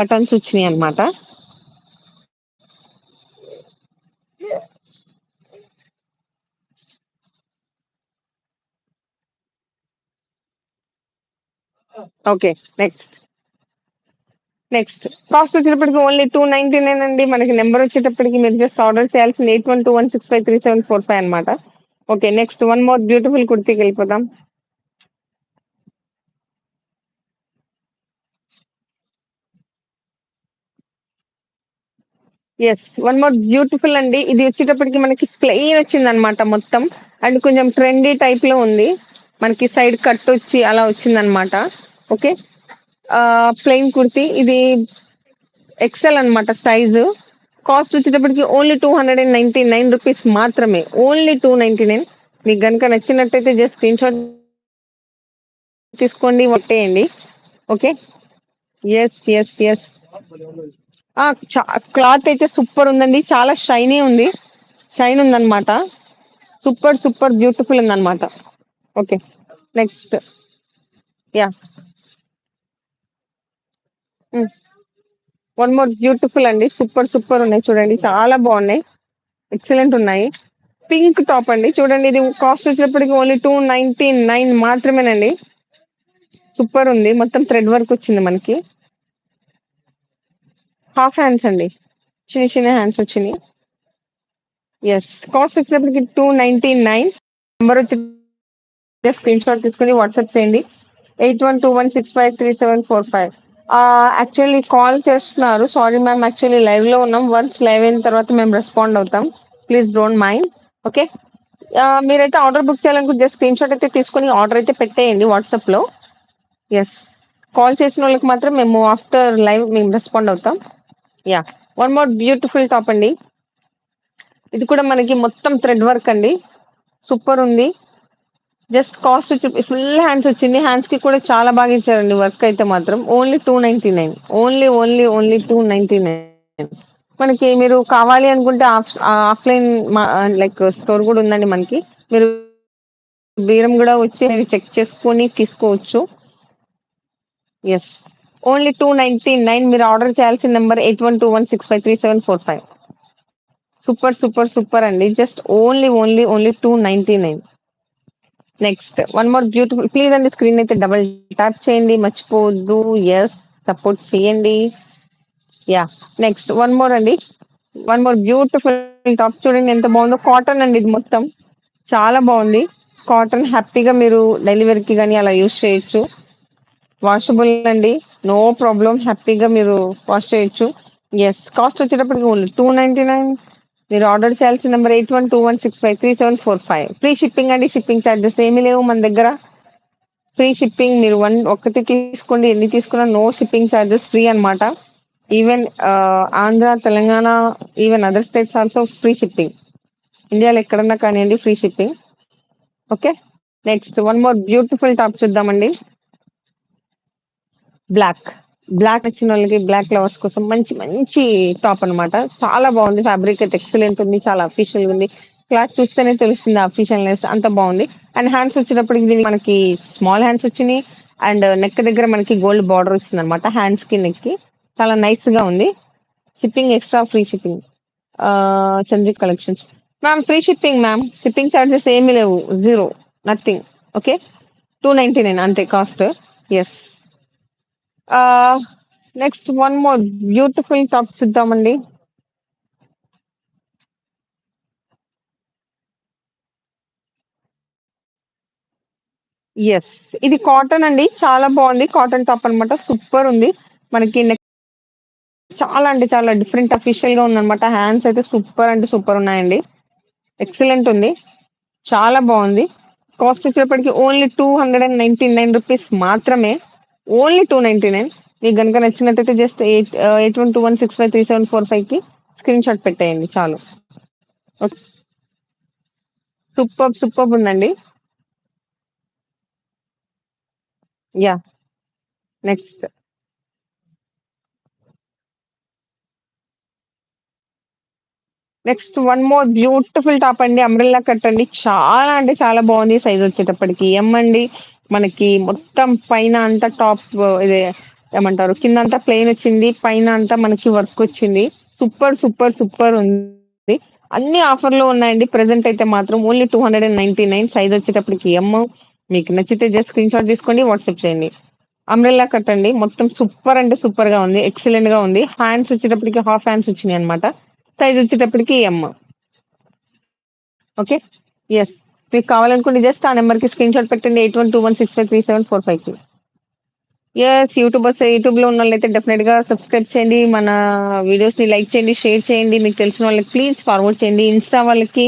Buttons వచ్చినాయన్నమాట. Okay. Next cost వచ్చేటప్పటికి only 299 అండి. మనకి నంబర్ వచ్చేటప్పటికి మీరు జస్ట్ ఆర్డర్ చేయాల్సింది 8121653745 అన్నమాట. Okay. Next one more beautiful కుర్తీకెళ్ళిపోదాం. యెస్. వన్ మోర్ బ్యూటిఫుల్ అండి. ఇది వచ్చేటప్పటికి మనకి ప్లెయిన్ వచ్చిందనమాట మొత్తం. అండ్ కొంచెం ట్రెండీ టైప్‌లో ఉంది. మనకి సైడ్ కట్ వచ్చి అలా వచ్చిందనమాట. ఓకే. ప్లెయిన్ కుర్తీ ఇది ఎక్సెల్ అన్నమాట సైజు. కాస్ట్ వచ్చేటప్పటికి ఓన్లీ రూ. 299 మాత్రమే. ఓన్లీ 299. మీకు గనుక నచ్చినట్టయితే జస్ట్ స్క్రీన్‌షాట్ తీసుకోండి. కొట్టేయండి. ఓకే. యెస్. ఆ! క్లాత్ అయితే సూపర్ ఉందండి. చాలా షైనీ ఉంది. షైన్ ఉందన్నమాట. సూపర్ బ్యూటిఫుల్ ఉందన్నమాట. ఓకే. Next yeah! హ్మ్. వన్ మోర్ బ్యూటిఫుల్ అండి. సూపర్ ఉన్నాయి చూడండి. చాలా బాగున్నాయి. ఎక్సలెంట్ ఉన్నాయి. పింక్ టాప్ అండి. చూడండి ఇది కాస్ట్ వచ్చేటప్పటికి ఓన్లీ 299 మాత్రమేనండి. సూపర్ ఉంది. మొత్తం థ్రెడ్ వర్క్ వచ్చింది మనకి. హాఫ్ హ్యాండ్స్ అండి. చిన్న హ్యాండ్స్ వచ్చినియి. యెస్. కాస్ట్ వచ్చేటప్పటికి 299. నంబర్ వచ్చి స్క్రీన్ షాట్ తీసుకొని వాట్సాప్ చేయండి. 8121653745. యాక్చువల్లీ కాల్ చేస్తున్నారు. Sorry ma'am. యాక్చువల్లీ లైవ్‌లో ఉన్నాం. వన్స్ లైవ్ అయిన తర్వాత మేము రెస్పాండ్ అవుతాం. Please don't mind. ఓకే. మీరైతే ఆర్డర్ బుక్ చేయాలనుకుంటే జస్ట్ స్క్రీన్ షాట్ అయితే తీసుకొని ఆర్డర్ అయితే పెట్టేయండి వాట్సాప్‌లో. యెస్. కాల్ చేసినోళ్ళకి మాత్రం మేము ఆఫ్టర్ లైవ్ మేము రెస్పాండ్ అవుతాం. Yeah! One more beautiful top అండి. ఇది కూడా మనకి మొత్తం థ్రెడ్ వర్క్ అండి. సూపర్ ఉంది. జస్ట్ కాస్ట్ వచ్చి ఫుల్ హ్యాండ్స్ వచ్చింది. హ్యాండ్స్‌కి కూడా చాలా బాగా ఇచ్చారండి వర్క్ అయితే మాత్రం. ఓన్లీ 299. ఓన్లీ 299. మనకి మీరు కావాలి అనుకుంటే ఆఫ్‌లైన్ లైక్ స్టోర్ కూడా ఉందండి మనకి. మీరు బేరం గూడా వచ్చి మీరు చెక్ చేసుకొని తీసుకోవచ్చు. యెస్. ఓన్లీ 299. మీరు ఆర్డర్ చేయాల్సిన నంబర్ 8121653745. సూపర్ అండి. Just only 299. Next one more beautiful please అండి స్క్రీన్ అయితే డబుల్ ట్యాప్ చేయండి. మర్చిపోవద్దు. యెస్. సపోర్ట్ చేయండి. యాహ్! నెక్స్ట్ వన్ మోర్ అండి. వన్ మోర్ బ్యూటిఫుల్ టాప్ చూడండి ఎంత బాగుందో. కాటన్ అండి ఇది మొత్తం. చాలా బాగుంది. కాటన్ హ్యాపీగా మీరు డైలీ వేర్‌కి గాని అలా యూజ్ చేయొచ్చు. వాషబుల్ అండి. No problem. హ్యాపీగా మీరు వాష్ చేయొచ్చు. యెస్. కాస్ట్ వచ్చేటప్పటికి ఓన్లీ 299. మీరు ఆర్డర్ చేయాల్సిన నంబర్ 8121653745. ఫ్రీ షిప్పింగ్ అండి. షిప్పింగ్ చార్జెస్ ఏమీ లేవు మన దగ్గర. ఫ్రీ షిప్పింగ్ మీరు ఒక్కటి తీసుకోండి. ఎన్ని తీసుకున్నా నో షిప్పింగ్ చార్జెస్ ఫ్రీ అన్నమాట. Even Andhra, Telangana even other states also free shipping. ఇండియాలో ఎక్కడన్నా కానియండి free shipping. Okay. Next one more beautiful top చూద్దామండి. బ్లాక్. బ్లాక్ నచ్చినోళ్ళకి బ్లాక్ లవర్స్ కోసం మంచి టాప్ అన్నమాట. చాలా బాగుంది. ఫ్యాబ్రిక్ అయితే ఎక్సలెంట్ ఉంది. చాలా అఫీషియల్‌గా ఉంది. క్లాత్ చూస్తేనే తెలుస్తుంది అఫీషియల్‌నెస్ అంత బాగుంది. అండ్ హ్యాండ్స్ వచ్చేటప్పటికి దీనికి మనకి స్మాల్ హ్యాండ్స్ వచ్చినియి. అండ్ నెక్ దగ్గర మనకి గోల్డ్ బార్డర్ వచ్చిందన్నమాట. హ్యాండ్స్‌కి, నెక్‌కి. చాలా నైస్‌గా ఉంది. Shipping extra free shipping. Chandrika collections. Ma'am free shipping ma'am. Shipping charges ఏమీ లేవు. జీరో. నథింగ్. ఓకే. 299 అంతే కాస్ట్. యెస్. ఆహ్, next one more beautiful top చూద్దామండి. యెస్. ఇది కాటన్ అండి. చాలా బావుంది. కాటన్ టాప్ అన్నమాట. సూపర్ ఉంది. మనకి నెక్ చాలా అంటే చాలా డిఫరెంట్ అఫీషియల్‌గా ఉందన్నమాట. హ్యాండ్స్ అయితే సూపర్ అంటే సూపర్ ఉన్నాయండి. ఎక్సలెంట్ ఉంది. చాలా బావుంది. కాస్ట్ వచ్చేటప్పటికి ఓన్లీ రూ. 299 మాత్రమే. ఓన్లీ 299. మీకు గనుక నచ్చినట్టయితే జస్ట్ 8121653745కి స్క్రీన్‌షాట్ పెట్టేయండి చాలు. ఓకే. సూపర్బ్ ఉందండి. Yeah! Next. Next one more beautiful top అండి. అంబ్రెల్లా కట్ అండి. చాలా అంటే చాలా బావుంది. సైజ్ వచ్చేటప్పటికి ఎమ్ అండి. మనకి మొత్తం పైన అంతా టాప్ ఇది ఏమంటారు కిందంతా ప్లెయిన్ వచ్చింది. పైన అంతా మనకి వర్క్ వచ్చింది. సూపర్, సూపర్, సూపర్ ఉంది. అన్ని ఆఫర్‌లో ఉన్నాయండి. ప్రెజెంట్ అయితే మాత్రం ఓన్లీ 299 సైజ్ వచ్చేటప్పటికి ఎమ్. మీకు నచ్చితే జస్ట్ స్క్రీన్‌షాట్ తీసుకోండి. వాట్సాప్ చేయండి. అంబ్రెల్లా కట్ అండి. మొత్తం సూపర్ అంటే సూపర్‌గా ఉంది. ఎక్సలెంట్‌గా ఉంది. హ్యాండ్స్ వచ్చేటప్పటికి హాఫ్ హ్యాండ్స్ వచ్చినాయన్నమాట. సైజ్ వచ్చేటప్పటికి ఎమ్. ఓకే. యెస్. మీకు కావాలనుకుంటే జస్ట్ ఆ నంబర్‌కి స్క్రీన్‌షాట్ పెట్టండి. 8121653745కి. యెస్. యూట్యూబ్‌లో ఉన్నోళ్ళైతే డెఫినెట్‌గా సబ్స్క్రైబ్ చేయండి. మన వీడియోస్‌ని లైక్ చేయండి, షేర్ చేయండి. మీకు తెలిసిన వాళ్ళకి ప్లీజ్ ఫార్వర్డ్ చేయండి. ఇన్‌స్టా వాళ్ళకి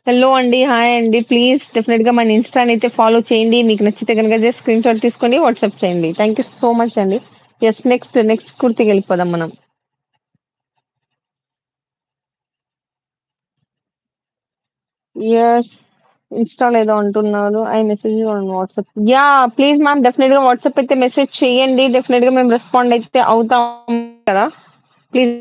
హలో అండి, హాయ్ అండి. ప్లీజ్ డెఫినెట్‌గా మన ఇన్‌స్టానైతే ఫాలో చేయండి. మీకు నచ్చితే గనుక జస్ట్ స్క్రీన్‌షాట్ తీసుకోండి. వాట్సాప్ చేయండి. థాంక్ యూ సో మచ్ అండి. యెస్. నెక్స్ట్ కుర్తికెళ్ళిపోదాం మనం. యెస్. ఇన్‌స్టా‌లో ఏదో అంటున్నారు. I message you on WhatsApp. Yeah! Please ma'am డెఫినెట్‌గా వాట్సాప్ అయితే మెసేజ్ చేయండి. డెఫినెట్‌గా మేము రెస్పాండ్ అయితే అవుతాం కదా! ప్లీజ్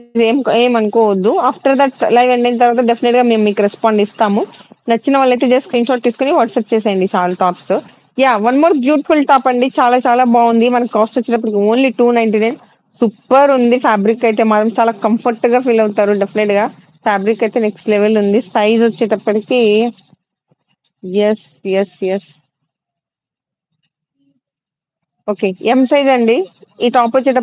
ఏమనుకోవద్దు. ఆఫ్టర్ దట్ లైవ్ ఎండ్ అయిన తర్వాత డెఫినెట్‌గా మేము మీకు రెస్పాండ్ ఇస్తాము. నచ్చిన వాళ్ళైతే జస్ట్ స్క్రీన్‌షాట్ తీసుకొని వాట్సాప్ చేసేయండి చాలు tops. Yeah! One more beautiful top అండి. చాలా చాలా బావుంది. మనకి కాస్ట్ వచ్చేటప్పటికి ఓన్లీ 299. సూపర్ ఉంది. ఫ్యాబ్రిక్ అయితే మాత్రం చాలా కంఫర్ట్‌గా ఫీల్ అవుతారు డెఫినెట్‌గా. ఫ్యాబ్రిక్ అయితే నెక్స్ట్ లెవెల్ ఉంది. సైజ్ వచ్చేటప్పటికి యెస్. యెస్. యెస్. ఓకే. ఎమ్ సైజ్ అండి. ఈ టాప్ వచ్చేటప్పటికి